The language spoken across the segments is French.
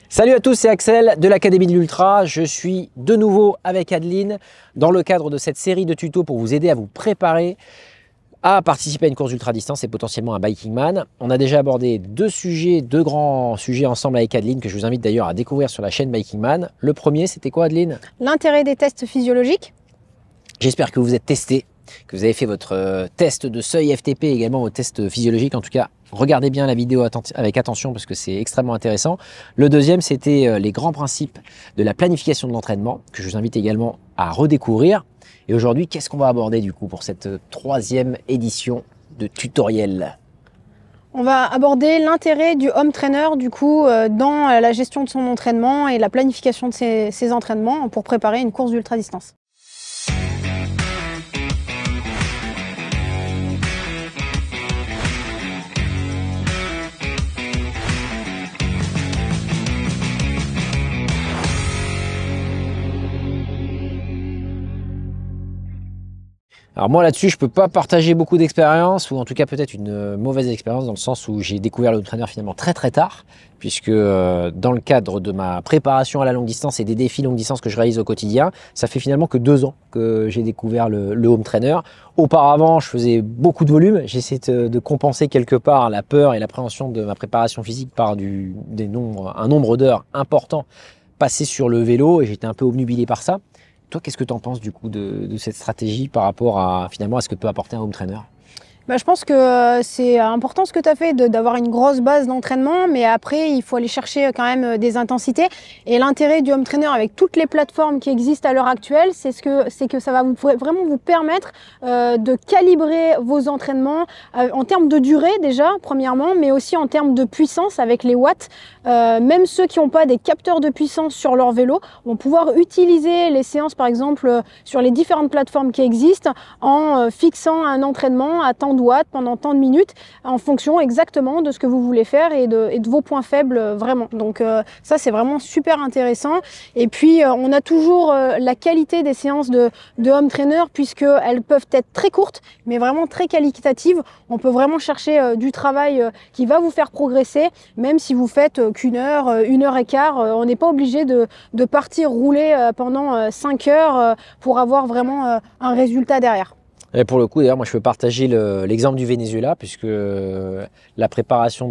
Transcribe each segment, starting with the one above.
Salut à tous, c'est Axel de l'Académie de l'Ultra. Je suis de nouveau avec Adeline dans le cadre de cette série de tutos pour vous aider à vous préparer à participer à une course ultra distance et potentiellement un Biking Man. On a déjà abordé deux grands sujets ensemble avec Adeline que je vous invite d'ailleurs à découvrir sur la chaîne Biking Man. Le premier, c'était quoi, Adeline? L'intérêt des tests physiologiques. J'espère que vous êtes testé, que vous avez fait votre test de seuil FTP et également vos tests physiologiques. En tout cas, regardez bien la vidéo avec attention parce que c'est extrêmement intéressant. Le deuxième, c'était les grands principes de la planification de l'entraînement que je vous invite également à redécouvrir. Et aujourd'hui, qu'est-ce qu'on va aborder du coup pour cette troisième édition de tutoriel? On va aborder l'intérêt du home trainer du coup dans la gestion de son entraînement et la planification de ses entraînements pour préparer une course d'ultra distance. Alors moi là-dessus, je peux pas partager beaucoup d'expérience, ou en tout cas peut-être une mauvaise expérience dans le sens où j'ai découvert le home trainer finalement très tard, puisque dans le cadre de ma préparation à la longue distance et des défis longue distance que je réalise au quotidien, ça fait finalement que 2 ans que j'ai découvert le home trainer. Auparavant, je faisais beaucoup de volume, j'essayais de compenser quelque part la peur et l'appréhension de ma préparation physique par un nombre d'heures important passé sur le vélo, et j'étais un peu obnubilé par ça. Toi, qu'est-ce que tu en penses du coup de cette stratégie par rapport à finalement à ce que peut apporter un home trainer? Je pense que c'est important ce que tu as fait d'avoir une grosse base d'entraînement, mais après il faut aller chercher quand même des intensités. Et l'intérêt du home trainer avec toutes les plateformes qui existent à l'heure actuelle, c'est que ça va vraiment vous permettre de calibrer vos entraînements en termes de durée déjà, premièrement, mais aussi en termes de puissance avec les watts. Même ceux qui n'ont pas des capteurs de puissance sur leur vélo vont pouvoir utiliser les séances par exemple sur les différentes plateformes qui existent en fixant un entraînement à tant de watts pendant tant de minutes en fonction exactement de ce que vous voulez faire et de vos points faibles vraiment. Donc ça c'est vraiment super intéressant. Et puis on a toujours la qualité des séances de home trainer puisqu'elles peuvent être très courtes mais vraiment très qualitatives. On peut vraiment chercher du travail qui va vous faire progresser même si vous faites qu'une heure, 1h15. On n'est pas obligé de partir rouler pendant 5 heures pour avoir vraiment un résultat derrière. Et pour le coup, d'ailleurs, moi je peux partager l'exemple du Venezuela, puisque la préparation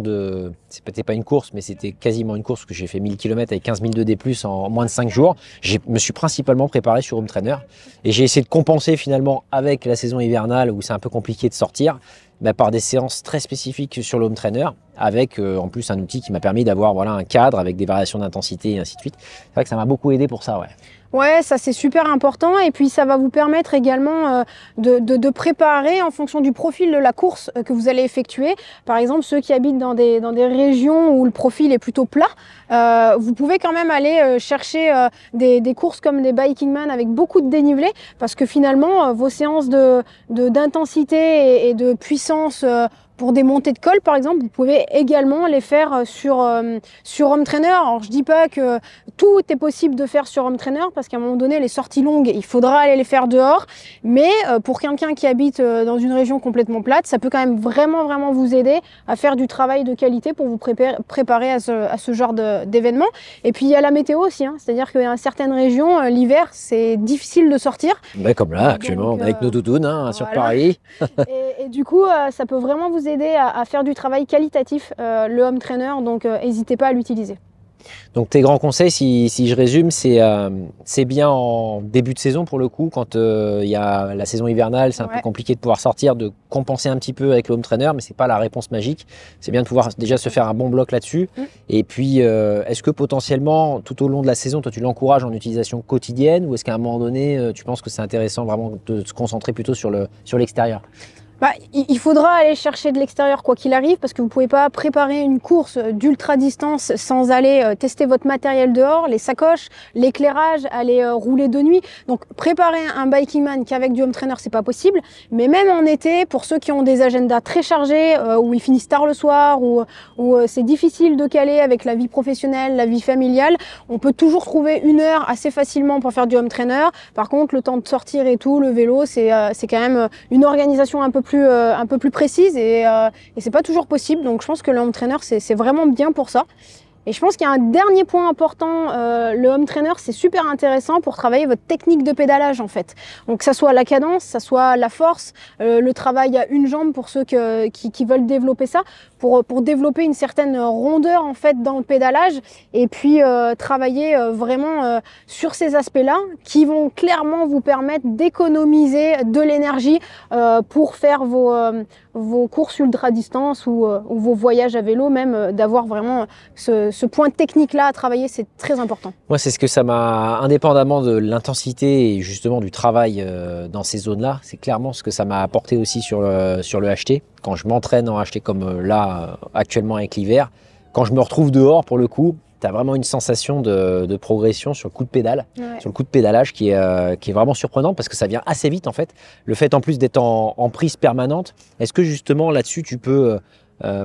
c'était pas une course, mais c'était quasiment une course que j'ai fait 1000 km avec 15 000 de D+, en moins de 5 jours. Je me suis principalement préparé sur home trainer et j'ai essayé de compenser finalement avec la saison hivernale où c'est un peu compliqué de sortir, par des séances très spécifiques sur le home trainer, avec en plus un outil qui m'a permis d'avoir un cadre avec des variations d'intensité et ainsi de suite. C'est vrai que ça m'a beaucoup aidé pour ça, ouais. Ouais, ça c'est super important et puis ça va vous permettre également de préparer en fonction du profil de la course que vous allez effectuer. Par exemple, ceux qui habitent dans des régions où le profil est plutôt plat, vous pouvez quand même aller chercher des courses comme des Biking Man avec beaucoup de dénivelé parce que finalement, vos séances d'intensité et de puissance pour des montées de col, par exemple, vous pouvez également les faire sur home trainer. Alors, je dis pas que tout est possible de faire sur home trainer parce qu'à un moment donné, les sorties longues, il faudra aller les faire dehors. Mais pour quelqu'un qui habite dans une région complètement plate, ça peut quand même vraiment vous aider à faire du travail de qualité pour vous préparer à ce genre d'événement. Et puis, il y a la météo aussi, hein. C'est-à-dire qu'il y a certaines régions, l'hiver, c'est difficile de sortir. Comme là, actuellement, donc, avec nos doudounes sur voilà. Paris. et du coup, ça peut vraiment vous aider à faire du travail qualitatif, le home trainer, donc n'hésitez pas à l'utiliser. Donc tes grands conseils, si je résume, c'est bien en début de saison pour le coup, quand il y a la saison hivernale, c'est un peu compliqué de pouvoir sortir, de compenser un petit peu avec le home trainer, mais c'est pas la réponse magique. C'est bien de pouvoir déjà se faire un bon bloc là-dessus. Et puis, est-ce que potentiellement, tout au long de la saison, toi tu l'encourages en utilisation quotidienne, ou est-ce qu'à un moment donné, tu penses que c'est intéressant vraiment de se concentrer plutôt sur l'extérieur? Il faudra aller chercher de l'extérieur quoi qu'il arrive parce que vous ne pouvez pas préparer une course d'ultra distance sans aller tester votre matériel dehors, les sacoches, l'éclairage, aller rouler de nuit. Donc préparer un Biking Man qu'avec du home trainer c'est pas possible, mais même en été pour ceux qui ont des agendas très chargés où ils finissent tard le soir où c'est difficile de caler avec la vie professionnelle, la vie familiale, on peut toujours trouver 1 heure assez facilement pour faire du home trainer. Par contre le temps de sortir et tout, le vélo c'est quand même une organisation un peu plus précise et c'est pas toujours possible. Donc je pense que le home trainer c'est vraiment bien pour ça. Et je pense qu'il y a un dernier point important, le home trainer, c'est super intéressant pour travailler votre technique de pédalage en fait. Donc que ça soit la cadence, ça soit la force, le travail à une jambe pour ceux qui veulent développer ça, pour développer une certaine rondeur en fait dans le pédalage et puis travailler vraiment sur ces aspects-là qui vont clairement vous permettre d'économiser de l'énergie pour faire vos courses ultra distance ou vos voyages à vélo, même d'avoir vraiment ce point technique-là à travailler, c'est très important. Moi, c'est ce que ça m'a, indépendamment de l'intensité et justement du travail dans ces zones-là, c'est clairement ce que ça m'a apporté aussi sur le HT. Quand je m'entraîne en HT comme là, actuellement avec l'hiver, quand je me retrouve dehors, pour le coup, tu as vraiment une sensation de progression sur le coup de pédale, sur le coup de pédalage qui est vraiment surprenante parce que ça vient assez vite en fait. Le fait en plus d'être en prise permanente, est-ce que justement là-dessus tu peux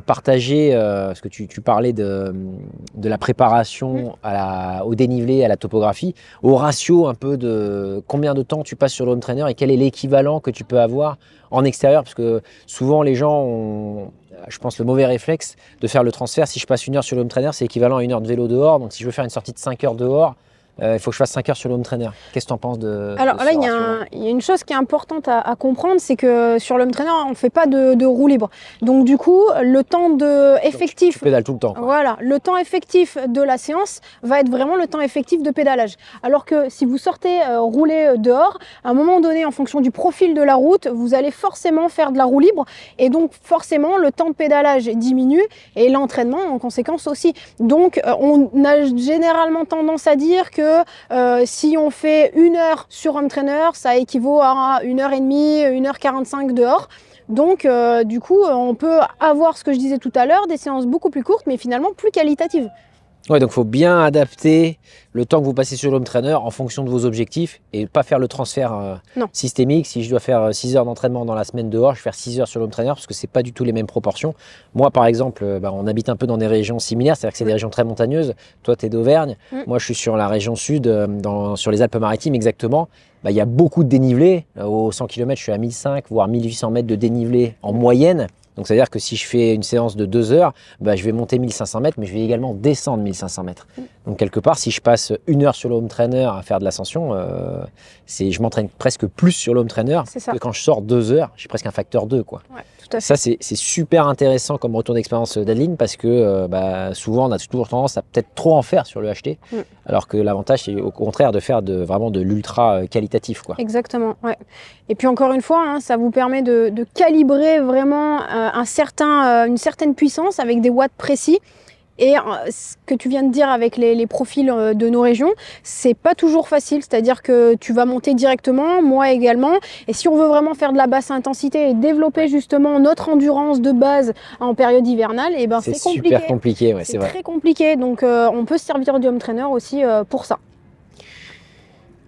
partager, parce que tu parlais de la préparation au dénivelé, à la topographie, au ratio un peu de combien de temps tu passes sur le home trainer et quel est l'équivalent que tu peux avoir en extérieur, parce que souvent les gens ont, je pense, le mauvais réflexe de faire le transfert. Si je passe 1 heure sur le home trainer, c'est équivalent à 1 heure de vélo dehors. Donc si je veux faire une sortie de 5 heures dehors, il faut que je fasse 5 heures sur le home trainer. Qu'est-ce que tu en penses Alors là, il y a une chose qui est importante à comprendre, c'est que sur le home trainer, on ne fait pas de roue libre. Donc du coup, le temps effectif... Tu pédales tout le temps, quoi. Voilà, le temps effectif de la séance va être vraiment le temps effectif de pédalage. Alors que si vous sortez rouler dehors, à un moment donné, en fonction du profil de la route, vous allez forcément faire de la roue libre. Et donc forcément, le temps de pédalage diminue et l'entraînement en conséquence aussi. Donc on a généralement tendance à dire que si on fait 1 heure sur home trainer, ça équivaut à 1h30, 1h45 dehors. Donc du coup, on peut avoir ce que je disais tout à l'heure, des séances beaucoup plus courtes, mais finalement plus qualitatives. Ouais, donc il faut bien adapter le temps que vous passez sur le home trainer en fonction de vos objectifs et pas faire le transfert systémique. Si je dois faire 6 heures d'entraînement dans la semaine dehors, je vais faire 6 heures sur le home trainer parce que c'est pas du tout les mêmes proportions. Moi, par exemple, on habite un peu dans des régions similaires, c'est-à-dire que c'est des régions très montagneuses. Toi, tu es d'Auvergne. Moi, je suis sur la région sud, sur les Alpes-Maritimes exactement. Il y a beaucoup de dénivelé. Aux 100 km, je suis à 1500 voire 1800 mètres de dénivelé en moyenne. Donc, ça veut dire que si je fais une séance de 2 heures, je vais monter 1500 mètres, mais je vais également descendre 1500 mètres. Donc, quelque part, si je passe 1 heure sur le home trainer à faire de l'ascension, je m'entraîne presque plus sur le home trainer que quand je sors 2 heures. J'ai presque un facteur 2, quoi. Ouais, tout à fait. Ça, c'est super intéressant comme retour d'expérience d'Adeline parce que souvent, on a toujours tendance à peut-être trop en faire sur le HT, alors que l'avantage, c'est au contraire de faire vraiment de l'ultra qualitatif, quoi. Exactement, ouais. Et puis encore une fois, ça vous permet de calibrer vraiment une certaine puissance avec des watts précis. Et ce que tu viens de dire avec les profils de nos régions, c'est pas toujours facile, c'est-à-dire que tu vas monter directement, moi également, et si on veut vraiment faire de la basse intensité et développer justement notre endurance de base en période hivernale, et c'est compliqué. Super compliqué, ouais, c'est vrai. Très compliqué, donc on peut se servir du home trainer aussi pour ça.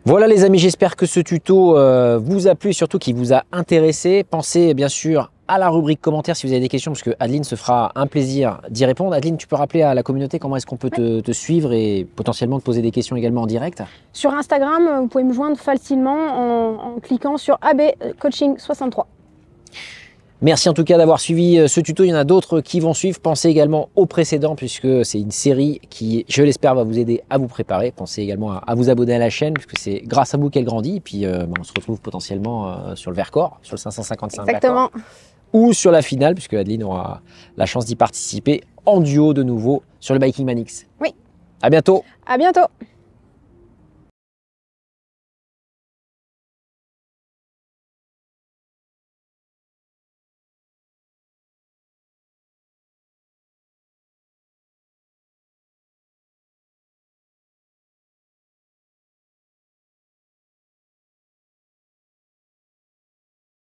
Voilà les amis, j'espère que ce tuto vous a plu et surtout qu'il vous a intéressé. Pensez bien sûr à la rubrique commentaires si vous avez des questions parce que Adeline se fera un plaisir d'y répondre. Adeline, tu peux rappeler à la communauté comment est-ce qu'on peut te suivre et potentiellement te poser des questions également en direct? Sur Instagram, vous pouvez me joindre facilement en cliquant sur AB Coaching 63. Merci en tout cas d'avoir suivi ce tuto. Il y en a d'autres qui vont suivre. Pensez également au précédent puisque c'est une série qui, je l'espère, va vous aider à vous préparer. Pensez également à vous abonner à la chaîne puisque c'est grâce à vous qu'elle grandit. Et puis on se retrouve potentiellement sur le Vercors, sur le 555 Exactement. Vercors, ou sur la finale puisque Adeline aura la chance d'y participer en duo de nouveau sur le Biking Man X. Oui. À bientôt. À bientôt.